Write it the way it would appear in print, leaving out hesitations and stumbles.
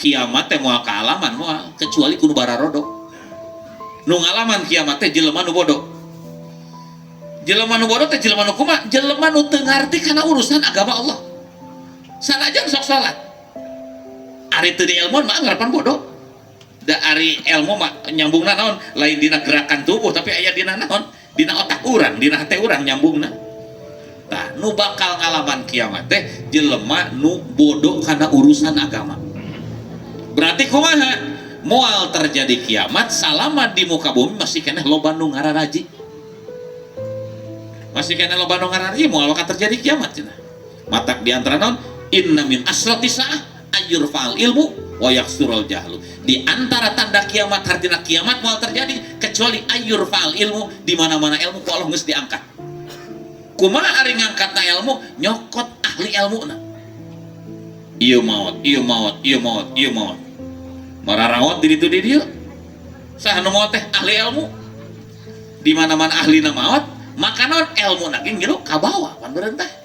kiamat teh moal kaalaman moal kecuali kudu bararodo. Nu ngalaman kiamat teh jelema nu bodoh. Jelema nu bodoh teh jelema nu kumaha? Jelema nu teu ngarti kana urusan agama Allah. Sanajan sok salat. Ari teu dielmuan mah ngarapan bodoh. Da ari ilmu mah nyambungna naon? Lain dina gerakan tubuh tapi aya dina naon? Dina otak urang, dina hate urang nyambungna. Tah nu bakal ngalaman kiamat teh jelema nu bodoh kana urusan agama. Berarti kumaha? Moal terjadi kiamat salama di muka bumi masih kena loba nu ngararaji. Masih kena loba nu ngararaji moal bakal terjadi kiamat cenah. Matak di antara naon? Inna min asrati sa'ah ayyurfa'al ilmu wa yaksurul jahlu. Di antara tanda kiamat artinya kiamat moal terjadi kecuali ayyurfa'al ilmu, di mana-mana ilmu ku Allah geus diangkat. Kumaha ari ngangkatna ilmu? Nyokot ahli ilmuna. Ieu maot, ieu maot, ieu maot, ieu maot. Mararawat di ditu di dieu. Saha nu maot teh ahli ilmu. Di mana-mana ahlina maot, maka naon ilmu na ge ngilu ka bawah pan beureuntah.